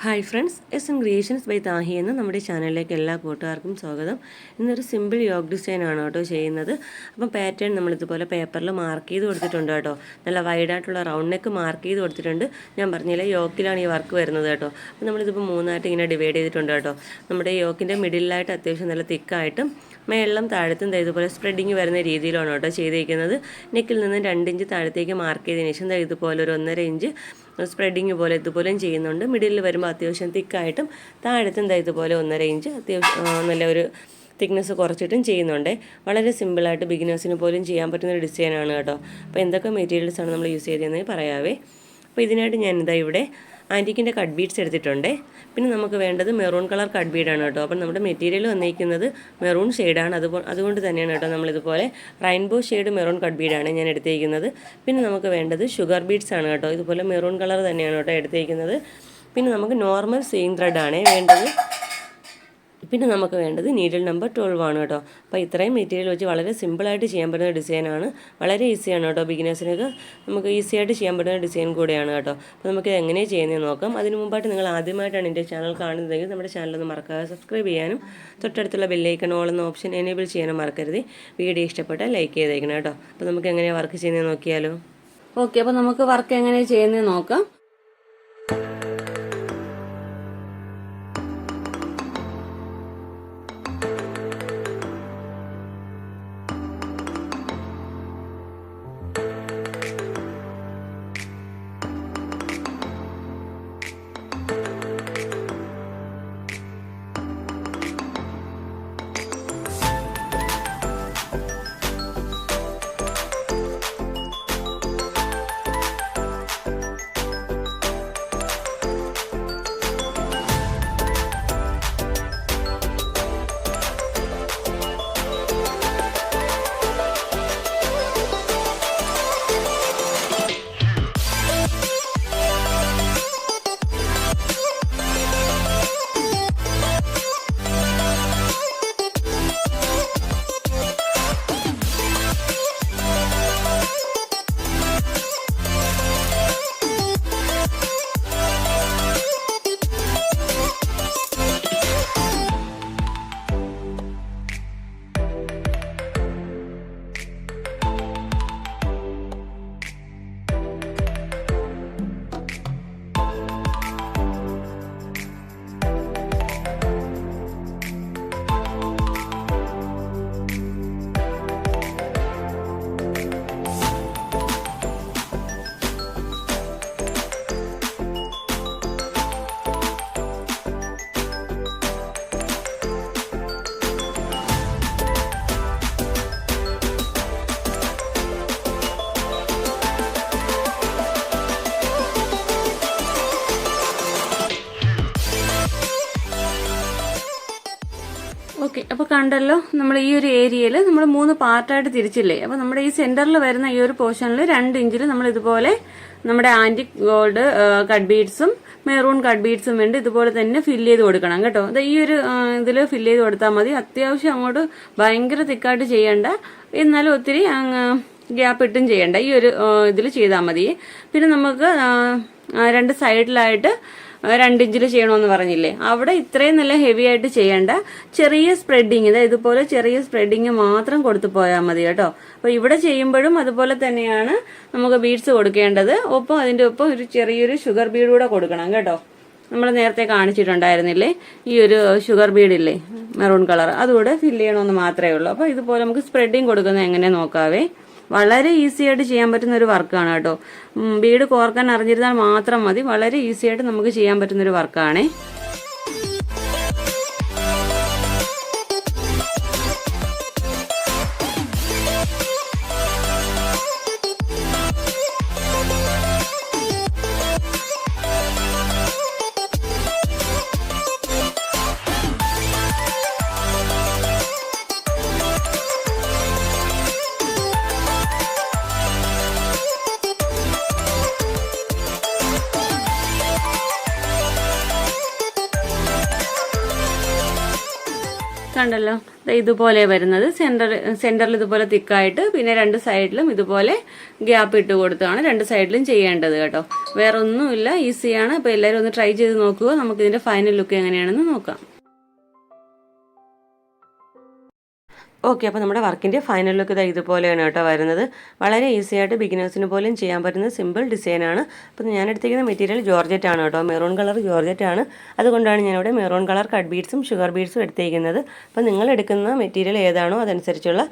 Hi friends, S N creations by Thahi എന്ന നമ്മുടെ ചാനലിലേക്ക് എല്ലാ കൂട്ടുകാർക്കും സ്വാഗതം. ഇന്നൊരു സിമ്പിൾ യോഗ് ഡിസൈൻ ആണ് കേട്ടോ ചെയ്യുന്നത്. അപ്പം പാറ്റേൺ നമ്മളിതുപോലെ പേപ്പറിൽ മാർക്ക് ചെയ്ത് കൊടുത്തിട്ടുണ്ട് കേട്ടോ. നല്ല വൈഡായിട്ടുള്ള റൗണ്ട് നെക്ക് മാർക്ക് ചെയ്ത് കൊടുത്തിട്ടുണ്ട്. ഞാൻ പറഞ്ഞില്ല, യോക്കിലാണ് ഈ വർക്ക് വരുന്നത് കേട്ടോ. അപ്പോൾ നമ്മളിതിപ്പോൾ മൂന്നായിട്ട് ഇങ്ങനെ ഡിവൈഡ് ചെയ്തിട്ടുണ്ട് കേട്ടോ. നമ്മുടെ യോക്കിൻ്റെ മിഡിലായിട്ട് അത്യാവശ്യം നല്ല തിക്കായിട്ടും മേളം താഴത്തും ഇതുപോലെ സ്പ്രെഡിങ് വരുന്ന രീതിയിലാണ് കേട്ടോ ചെയ്തിരിക്കുന്നത്. നെക്കിൽ നിന്ന് 2 ഇഞ്ച് താഴത്തേക്ക് മാർക്ക് ചെയ്തതിന് ശേഷം ഇതുപോലെ ഒരു 1.5 ഇഞ്ച് സ്പ്രെഡിങ് പോലെ ഇതുപോലെയും ചെയ്യുന്നുണ്ട്. മിഡിലിൽ വരുമ്പോൾ അത്യാവശ്യം തിക്കായിട്ടും താഴത്തും ഇതുപോലെ 1.5 ഇഞ്ച് അത്യാവശ്യം നല്ല ഒരു തിക്നെസ് കുറച്ചിട്ടും ചെയ്യുന്നുണ്ട്. വളരെ സിമ്പിളായിട്ട് ബിഗിനേഴ്സിന് പോലും ചെയ്യാൻ പറ്റുന്ന ഒരു ഡിസൈനാണ് കേട്ടോ. അപ്പോൾ എന്തൊക്കെ മെറ്റീരിയൽസാണ് നമ്മൾ യൂസ് ചെയ്തതെന്ന് പറയാവേ. അപ്പോൾ ഇതിനായിട്ട് ഞാൻ ഇവിടെ ആൻറ്റിക്കിൻ്റെ കട്ട് ബീഡ്സ് എടുത്തിട്ടുണ്ട്. പിന്നെ നമുക്ക് വേണ്ടത് മെറൂൺ കളർ കട്ട് ബീഡാണ് കേട്ടോ. അപ്പം നമ്മുടെ മെറ്റീരിയൽ വന്നിരിക്കുന്നത് മെറൂൺ ഷെയ്ഡാണ്. അതുകൊണ്ട് തന്നെയാണ് കേട്ടോ നമ്മളിതുപോലെ റെയിൻബോ ഷെയ്ഡ് മെറൂൺ കട്ട് ബീഡാണ് ഞാൻ എടുത്തിരിക്കുന്നത്. പിന്നെ നമുക്ക് വേണ്ടത് ഷുഗർ ബീഡ്സ് ആണ് കേട്ടോ. ഇതുപോലെ മെറൂൺ കളർ തന്നെയാണ് കേട്ടോ എടുത്തിരിക്കുന്നത്. പിന്നെ നമുക്ക് നോർമൽ സെയിം ത്രെഡാണ് വേണ്ടത്. പിന്നെ നമുക്ക് വേണ്ടത് നീഡിൽ നമ്പർ 12 ആണ് കേട്ടോ. അപ്പോൾ ഇത്രയും മെറ്റീരിയൽ വെച്ച് വളരെ സിമ്പിളായിട്ട് ചെയ്യാൻ പറ്റുന്ന ഡിസൈനാണ്. വളരെ ഈസിയാണ് കേട്ടോ. ബിഗിനേഴ്സിനൊക്കെ നമുക്ക് ഈസിയായിട്ട് ചെയ്യാൻ പറ്റുന്ന ഡിസൈൻ കൂടെയാണ് കേട്ടോ. അപ്പോൾ നമുക്ക് എങ്ങനെയാണ് ചെയ്യുന്നതെന്ന് നോക്കാം. അതിന് മുമ്പായിട്ട് നിങ്ങൾ ആദ്യമായിട്ടാണ് എൻ്റെ ചാനൽ കാണുന്നതെങ്കിൽ നമ്മുടെ ചാനലൊന്ന് മറക്കാതെ സബ്സ്ക്രൈബ് ചെയ്യാനും തൊട്ടടുത്തുള്ള ബെല്ലൈക്കൺ ഓൾ എന്ന ഓപ്ഷൻ എനേബിൾ ചെയ്യാനും മറക്കരുത്. വീഡിയോ ഇഷ്ടപ്പെട്ടാൽ ലൈക്ക് ചെയ്തേക്കണം കേട്ടോ. അപ്പോൾ നമുക്ക് എങ്ങനെയാണ് വർക്ക് ചെയ്യുന്നത് നോക്കിയാലോ. ഓക്കെ, അപ്പോൾ നമുക്ക് വർക്ക് എങ്ങനെയാണ് ചെയ്യുന്നത് നോക്കാം. ഓക്കെ, അപ്പോൾ കണ്ടല്ലോ, നമ്മൾ ഈ ഒരു ഏരിയയിൽ നമ്മൾ 3 പാർട്ടായിട്ട് തിരിച്ചില്ലേ. അപ്പോൾ നമ്മുടെ ഈ സെന്ററിൽ വരുന്ന ഈ ഒരു പോർഷനിൽ 2 ഇഞ്ചിൽ നമ്മൾ ഇതുപോലെ നമ്മുടെ ആന്റിക് ഗോൾഡ് കട്ട് ബീഡ്സും മെറൂൺ കട്ട് ബീഡ്സും വേണ്ടി ഇതുപോലെ തന്നെ ഫില്ല് ചെയ്ത് കൊടുക്കണം കേട്ടോ. അത് ഈ ഒരു ഇതിൽ ഫില്ല് ചെയ്ത് കൊടുത്താൽ മതി. അത്യാവശ്യം അങ്ങോട്ട് ഭയങ്കര തിക്കായിട്ട് ചെയ്യണ്ട, എന്നാലും ഒത്തിരി ഗ്യാപ്പ് ഇട്ടും ചെയ്യണ്ട. ഈ ഒരു ഇതിൽ ചെയ്താൽ മതി. പിന്നെ നമുക്ക് 2 സൈഡിലായിട്ട് 2 ഇഞ്ചിൽ ചെയ്യണമെന്ന് പറഞ്ഞില്ലേ, അവിടെ ഇത്രയും നല്ല ഹെവി ആയിട്ട് ചെയ്യേണ്ട. ചെറിയ സ്പ്രെഡിങ്, ഇതുപോലെ ചെറിയ സ്പ്രെഡിങ് മാത്രം കൊടുത്തു പോയാൽ മതി കേട്ടോ. അപ്പോൾ ഇവിടെ ചെയ്യുമ്പോഴും അതുപോലെ തന്നെയാണ് നമുക്ക് ബീഡ്സ് കൊടുക്കേണ്ടത്. ഒപ്പം അതിൻ്റെ ഒപ്പം ഒരു ചെറിയൊരു ഷുഗർ ബീഡ് കൂടെ കൊടുക്കണം കേട്ടോ. നമ്മൾ നേരത്തെ കാണിച്ചിട്ടുണ്ടായിരുന്നില്ലേ ഈ ഒരു ഷുഗർ ബീഡില്ലേ മെറൂൺ കളർ, അതുകൂടെ ഫില്ല് ചെയ്യണമെന്ന് മാത്രമേ ഉള്ളൂ. അപ്പോൾ ഇതുപോലെ നമുക്ക് സ്പ്രെഡിങ് കൊടുക്കുന്നത് എങ്ങനെ നോക്കാവേ. വളരെ ഈസി ആയിട്ട് ചെയ്യാൻ പറ്റുന്ന ഒരു വർക്കാണ് കേട്ടോ. ബീഡ് കോർക്കാൻ അറിഞ്ഞിരുന്നാൽ മാത്രം മതി. വളരെ ഈസി ആയിട്ട് നമുക്ക് ചെയ്യാൻ പറ്റുന്ന ഒരു വർക്കാണേ. കണ്ടല്ലോ, ഇതുപോലെ വരുന്നത്. സെന്ററിൽ ഇതുപോലെ തിക്കായിട്ട്, പിന്നെ രണ്ട് സൈഡിലും ഇതുപോലെ ഗ്യാപ്പ് ഇട്ട് കൊടുത്താണ് രണ്ട് സൈഡിലും ചെയ്യേണ്ടത് കേട്ടോ. വേറെ ഒന്നുമില്ല, ഈസിയാണ്. അപ്പോൾ എല്ലാവരും ഒന്ന് ട്രൈ ചെയ്ത് നോക്കുക. നമുക്ക് ഇതിന്റെ ഫൈനൽ ലുക്ക് എങ്ങനെയാണെന്ന് നോക്കാം. ഓക്കെ, അപ്പോൾ നമ്മുടെ വർക്കിൻ്റെ ഫൈനൽ ലുക്ക് ഇതുപോലെയാണ് കേട്ടോ വരുന്നത്. വളരെ ഈസി ആയിട്ട് ബിഗിനേഴ്സിന് പോലും ചെയ്യാൻ പറ്റുന്ന സിമ്പിൾ ഡിസൈനാണ്. അപ്പോൾ ഞാൻ എടുത്തിരിക്കുന്ന മെറ്റീരിയൽ ജോർജറ്റ് ആണ് കേട്ടോ, മെറൂൺ കളർ ജോർജറ്റ് ആണ്. അതുകൊണ്ടാണ് ഞാനിവിടെ മെറൂൺ കളർ കട്ട് ബീഡ്സും ഷുഗർ ബീഡ്സും എടുത്തിരിക്കുന്നത്. അപ്പോൾ നിങ്ങൾ എടുക്കുന്ന മെറ്റീരിയൽ ഏതാണോ അതനുസരിച്ചുള്ള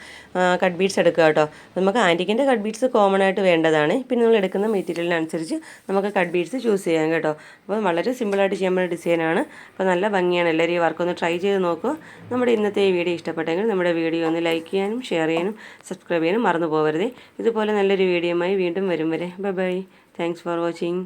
കട്ട് ബീഡ്സ് എടുക്കുക കേട്ടോ. നമുക്ക് ആൻറ്റിക്കിൻ്റെ കട്ട് ബീഡ്സ് കോമൺ ആയിട്ട് വേണ്ടതാണ്. പിന്നെ നിങ്ങൾ എടുക്കുന്ന മെറ്റീരിയലിനനുസരിച്ച് നമുക്ക് കട്ട് ബീഡ്സ് ചൂസ് ചെയ്യാം കേട്ടോ. അപ്പോൾ വളരെ സിമ്പിളായിട്ട് ചെയ്യാൻ പറ്റുന്ന ഡിസൈനാണ്. അപ്പോൾ നല്ല ഭംഗിയാണ്. എല്ലാവരും ഈ വർക്കൊന്ന് ട്രൈ ചെയ്ത് നോക്കുക. നമ്മുടെ ഇന്നത്തെ ഈ വീഡിയോ ഇഷ്ടപ്പെട്ടെങ്കിൽ നമ്മുടെ വീഡിയോ ഒന്ന് ലൈക്ക് ചെയ്യാനും ഷെയർ ചെയ്യാനും സബ്സ്ക്രൈബ് ചെയ്യാനും മറന്നു പോകരുതേ. ഇതുപോലെ നല്ലൊരു വീഡിയോയുമായി വീണ്ടും വരും വരെ. Bye bye. Thanks for watching.